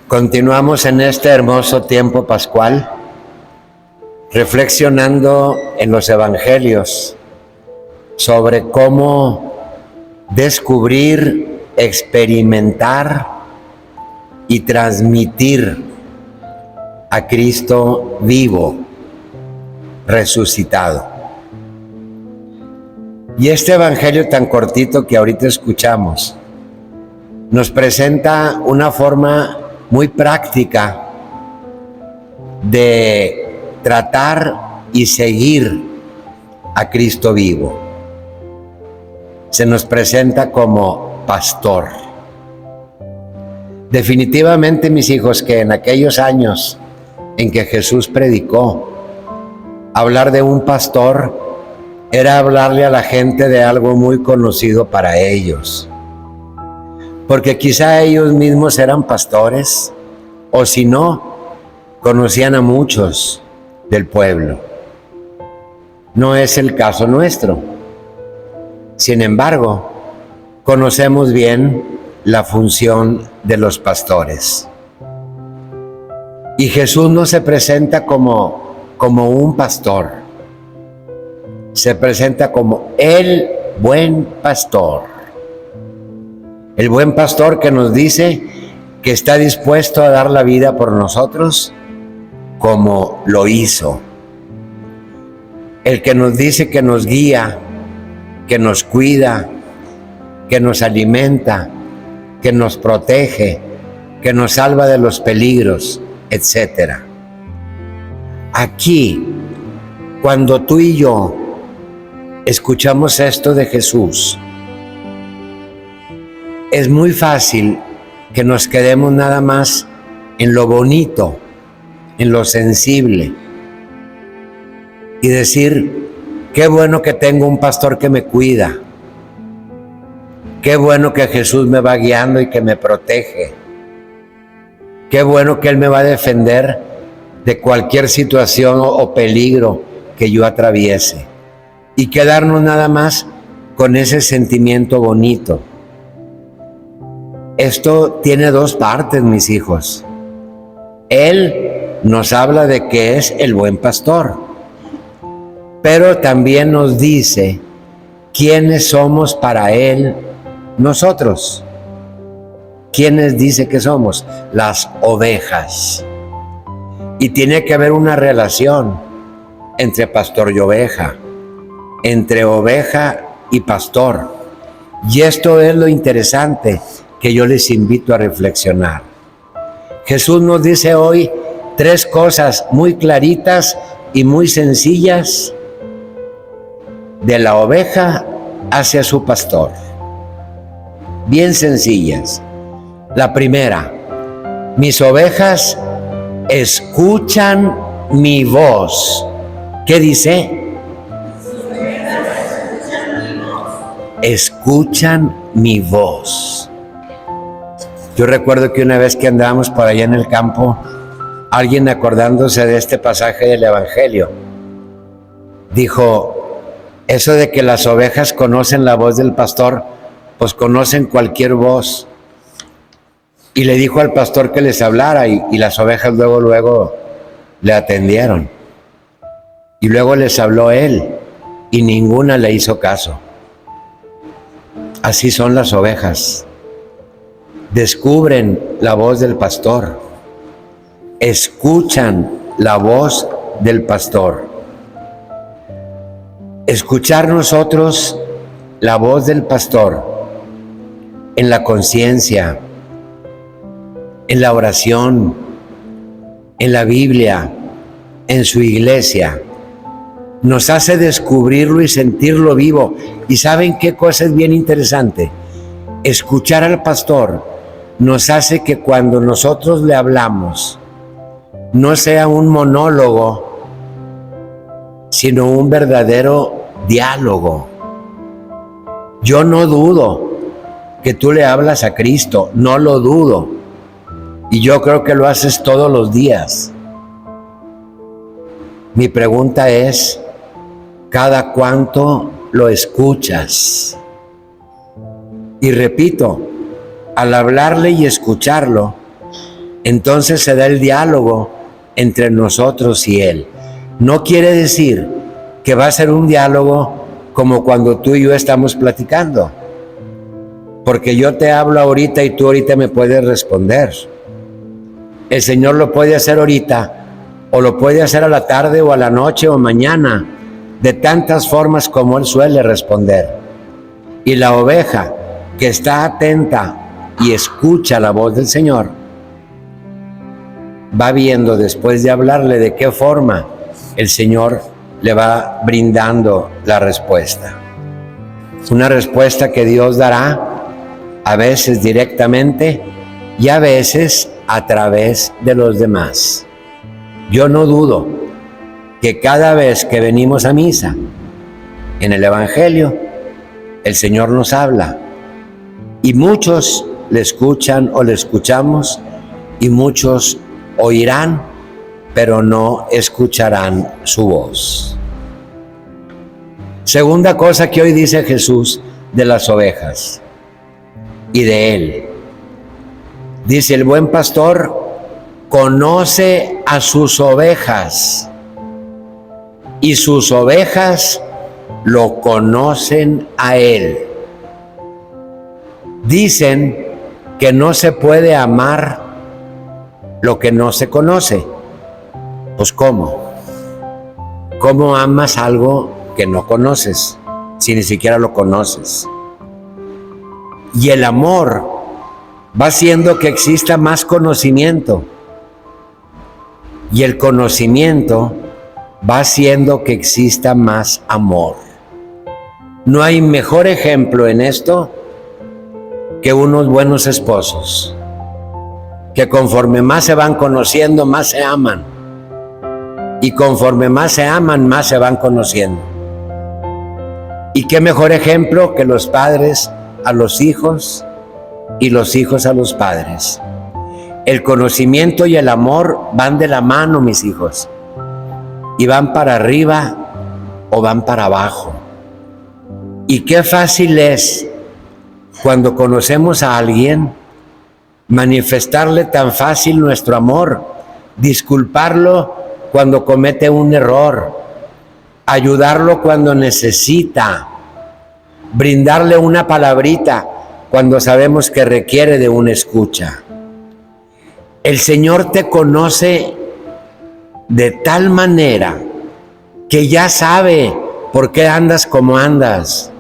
Continuamos en este hermoso tiempo pascual, reflexionando en los evangelios sobre cómo descubrir, experimentar y transmitir a Cristo vivo, resucitado. Y este evangelio tan cortito que ahorita escuchamos nos presenta una forma muy práctica de tratar y seguir a Cristo vivo. Se nos presenta como pastor. Definitivamente, mis hijos, que en aquellos años en que Jesús predicó, hablar de un pastor era hablarle a la gente de algo muy conocido para ellos. Porque quizá ellos mismos eran pastores, o si no, conocían a muchos del pueblo. No es el caso nuestro. Sin embargo, conocemos bien la función de los pastores. Y Jesús no se presenta como un pastor, se presenta como el buen pastor. El buen pastor que nos dice que está dispuesto a dar la vida por nosotros como lo hizo. El que nos dice que nos guía, que nos cuida, que nos alimenta, que nos protege, que nos salva de los peligros, etc. Aquí, cuando tú y yo escuchamos esto de Jesús, es muy fácil que nos quedemos nada más en lo bonito, en lo sensible, y decir, qué bueno que tengo un pastor que me cuida, qué bueno que Jesús me va guiando y que me protege, qué bueno que Él me va a defender de cualquier situación o peligro que yo atraviese, y quedarnos nada más con ese sentimiento bonito. Esto tiene dos partes, mis hijos. Él nos habla de que es el buen pastor, pero también nos dice quiénes somos para Él nosotros. ¿Quiénes dice que somos? Las ovejas. Y tiene que haber una relación entre pastor y oveja, entre oveja y pastor. Y esto es lo interesante que yo les invito a reflexionar. Jesús nos dice hoy tres cosas muy claritas y muy sencillas de la oveja hacia su pastor. Bien sencillas. La primera, mis ovejas escuchan mi voz. ¿Qué dice? Escuchan mi voz. Yo recuerdo que una vez que andábamos por allá en el campo, alguien acordándose de este pasaje del Evangelio, dijo, eso de que las ovejas conocen la voz del pastor, pues conocen cualquier voz. Y le dijo al pastor que les hablara y las ovejas luego le atendieron. Y luego les habló él y ninguna le hizo caso. Así son las ovejas. Descubren la voz del pastor, escuchan la voz del pastor. Escuchar nosotros la voz del pastor en la conciencia, en la oración, en la Biblia, en su iglesia, nos hace descubrirlo y sentirlo vivo. ¿Y saben qué cosa es bien interesante? Escuchar al pastor nos hace que cuando nosotros le hablamos no sea un monólogo, sino un verdadero diálogo. Yo no dudo que tú le hablas a Cristo, no lo dudo, y yo creo que lo haces todos los días. Mi pregunta es, ¿cada cuánto lo escuchas? Y repito, al hablarle y escucharlo, Entonces se da el diálogo entre nosotros y Él. No quiere decir que va a ser un diálogo como cuando tú y yo estamos platicando, porque yo te hablo ahorita y tú ahorita me puedes responder. El Señor lo puede hacer ahorita, o lo puede hacer a la tarde o a la noche o mañana, de tantas formas como Él suele responder. Y la oveja que está atenta y escucha la voz del Señor, va viendo después de hablarle de qué forma el Señor le va brindando la respuesta. Una respuesta que Dios dará a veces directamente y a veces a través de los demás. Yo no dudo que cada vez que venimos a misa, en el Evangelio, el Señor nos habla y muchos le escuchan o le escuchamos y muchos oirán, pero no escucharán su voz. Segunda cosa que hoy dice Jesús de las ovejas y de Él. Dice, el buen pastor conoce a sus ovejas y sus ovejas lo conocen a Él. Dicen que no se puede amar lo que no se conoce. Pues ¿cómo? ¿Cómo amas algo que no conoces, si ni siquiera lo conoces? Y el amor va haciendo que exista más conocimiento. Y el conocimiento va haciendo que exista más amor. No hay mejor ejemplo en esto que unos buenos esposos, que conforme más se van conociendo, más se aman. Y conforme más se aman, más se van conociendo. Y qué mejor ejemplo que los padres a los hijos y los hijos a los padres. El conocimiento y el amor van de la mano, mis hijos, y van para arriba o van para abajo. Y qué fácil es, cuando conocemos a alguien, manifestarle tan fácil nuestro amor, disculparlo cuando comete un error, ayudarlo cuando necesita, brindarle una palabrita cuando sabemos que requiere de una escucha. El Señor te conoce de tal manera que ya sabe por qué andas como andas,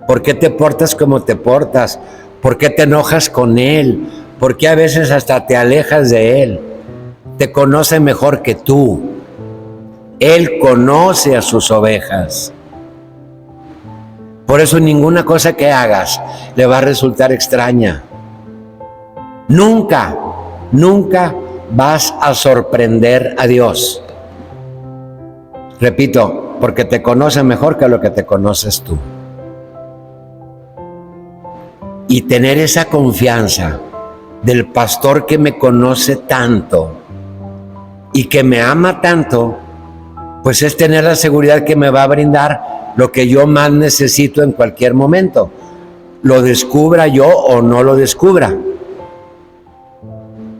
por qué te portas como te portas, por qué te enojas con Él, por qué a veces hasta te alejas de Él. Te conoce mejor que tú. Él conoce a sus ovejas. Por eso ninguna cosa que hagas le va a resultar extraña. Nunca vas a sorprender a Dios. Repito, porque te conoce mejor que lo que te conoces tú. Y tener esa confianza del pastor que me conoce tanto y que me ama tanto, pues es tener la seguridad que me va a brindar lo que yo más necesito en cualquier momento, lo descubra yo o no lo descubra.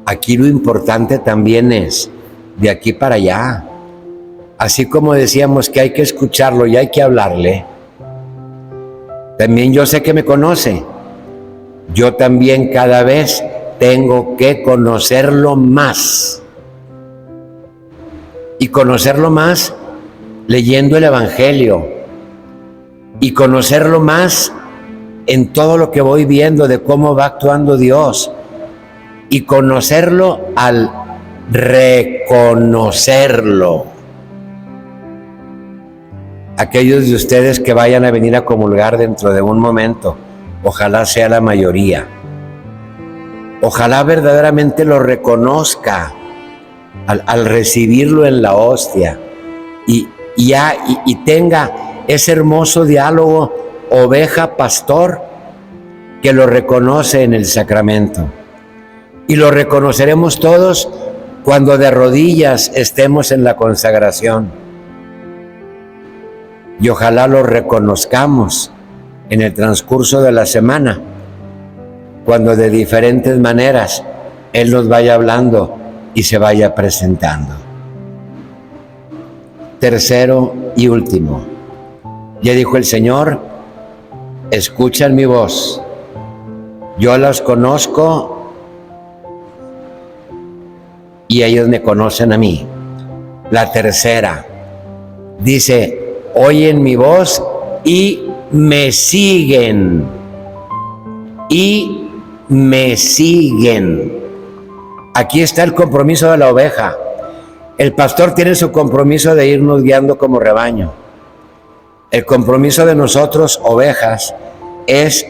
Aquí lo importante también es de aquí para allá. Así como decíamos que hay que escucharlo y hay que hablarle, también yo sé que me conoce. Yo también cada vez tengo que conocerlo más. Y conocerlo más leyendo el Evangelio. Y conocerlo más en todo lo que voy viendo de cómo va actuando Dios. Y conocerlo al reconocerlo. Aquellos de ustedes que vayan a venir a comulgar dentro de un momento, ojalá sea la mayoría. Ojalá verdaderamente lo reconozca al recibirlo en la hostia y tenga ese hermoso diálogo oveja-pastor que lo reconoce en el sacramento. Y lo reconoceremos todos cuando de rodillas estemos en la consagración. Y ojalá lo reconozcamos en el transcurso de la semana, cuando de diferentes maneras Él nos vaya hablando y se vaya presentando. Tercero y último, ya dijo el Señor, escuchan mi voz, yo las conozco y ellos me conocen a mí. La tercera, dice, oyen mi voz y me siguen. Y me siguen. Aquí está el compromiso de la oveja. El pastor tiene su compromiso de irnos guiando como rebaño. El compromiso de nosotros, ovejas, es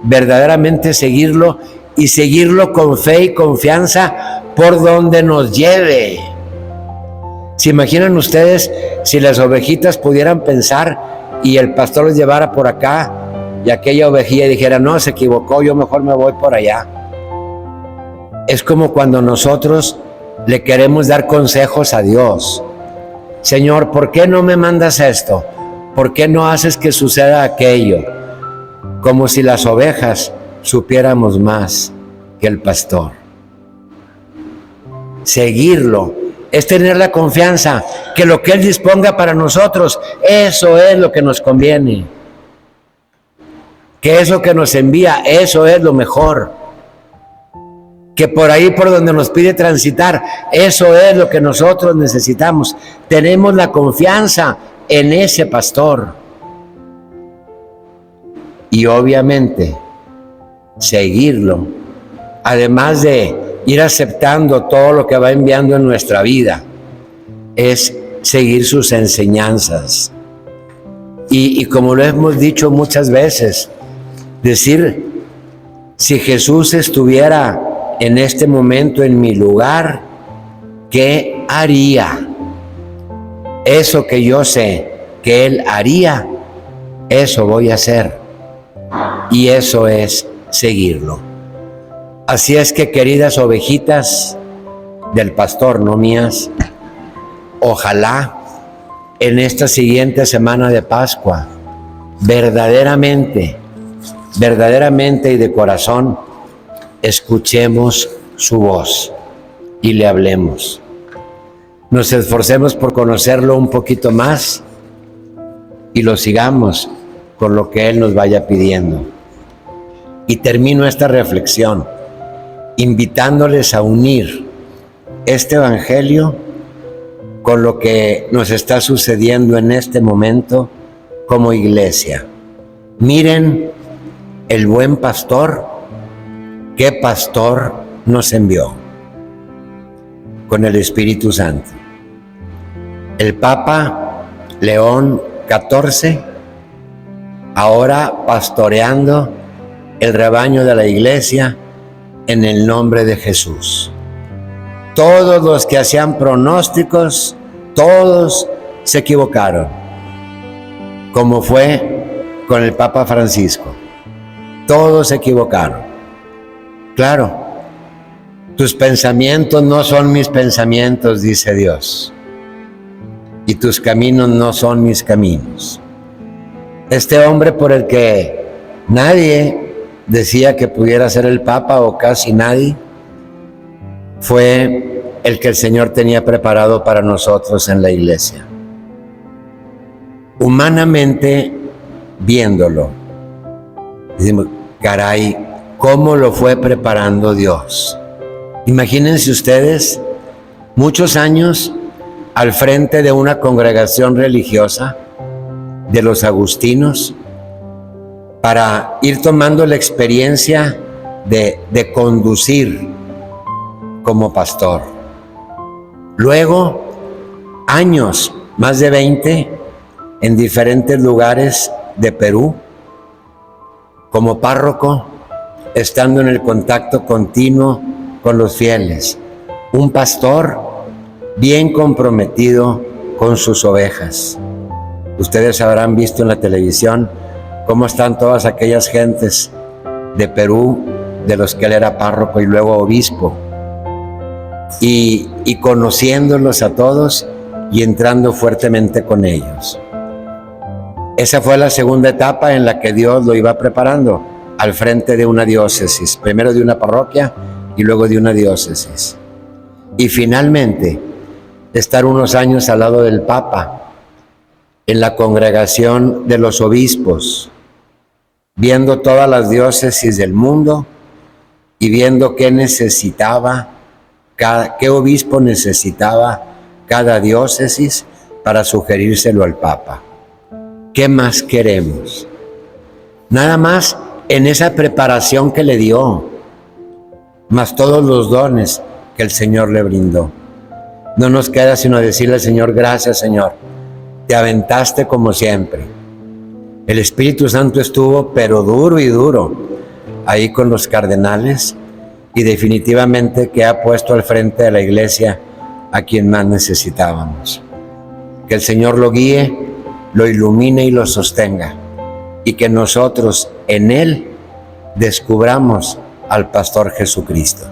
verdaderamente seguirlo y seguirlo con fe y confianza por donde nos lleve. ¿Se imaginan ustedes si las ovejitas pudieran pensar y el pastor los llevara por acá y aquella ovejilla dijera, no, se equivocó, yo mejor me voy por allá? Es como cuando nosotros le queremos dar consejos a Dios. Señor, ¿por qué no me mandas esto? ¿Por qué no haces que suceda aquello? Como si las ovejas supiéramos más que el pastor. Seguirlo es tener la confianza que lo que Él disponga para nosotros, eso es lo que nos conviene. Que eso que nos envía, eso es lo mejor. Que por ahí por donde nos pide transitar, eso es lo que nosotros necesitamos. Tenemos la confianza en ese pastor. Y obviamente, seguirlo, además de ir aceptando todo lo que va enviando en nuestra vida, es seguir sus enseñanzas. Y como lo hemos dicho muchas veces, decir, si Jesús estuviera en este momento en mi lugar, ¿qué haría? Eso que yo sé que Él haría, eso voy a hacer. Y eso es seguirlo. Así es que, queridas ovejitas del pastor, no mías, ojalá en esta siguiente semana de Pascua, verdaderamente y de corazón, escuchemos su voz y le hablemos. Nos esforcemos por conocerlo un poquito más y lo sigamos con lo que Él nos vaya pidiendo. Y termino esta reflexión invitándoles a unir este evangelio con lo que nos está sucediendo en este momento como iglesia. Miren el buen pastor, qué pastor nos envió con el Espíritu Santo. El Papa León XIV, ahora pastoreando el rebaño de la iglesia en el nombre de Jesús. Todos los que hacían pronósticos, todos se equivocaron, como fue con el Papa Francisco. Todos se equivocaron. Claro, tus pensamientos no son mis pensamientos, dice Dios, y tus caminos no son mis caminos. Este hombre por el que nadie decía que pudiera ser el Papa, o casi nadie, fue el que el Señor tenía preparado para nosotros en la iglesia. Humanamente viéndolo, decimos, caray, ¿cómo lo fue preparando Dios? Imagínense ustedes, muchos años al frente de una congregación religiosa de los agustinos, para ir tomando la experiencia de conducir como pastor. Luego, años, más de 20, en diferentes lugares de Perú, como párroco, estando en el contacto continuo con los fieles. Un pastor bien comprometido con sus ovejas. Ustedes habrán visto en la televisión cómo están todas aquellas gentes de Perú, de los que él era párroco y luego obispo, y conociéndolos a todos y entrando fuertemente con ellos. Esa fue la segunda etapa en la que Dios lo iba preparando al frente de una diócesis, primero de una parroquia y luego de una diócesis. Y finalmente, estar unos años al lado del Papa, en la congregación de los obispos, viendo todas las diócesis del mundo y viendo qué necesitaba, qué obispo necesitaba cada diócesis para sugerírselo al Papa. ¿Qué más queremos? Nada más en esa preparación que le dio, más todos los dones que el Señor le brindó. No nos queda sino decirle al Señor: gracias, Señor, te aventaste como siempre. El Espíritu Santo estuvo, pero duro y duro, ahí con los cardenales, y definitivamente que ha puesto al frente de la Iglesia a quien más necesitábamos. Que el Señor lo guíe, lo ilumine y lo sostenga, y que nosotros en Él descubramos al Pastor Jesucristo.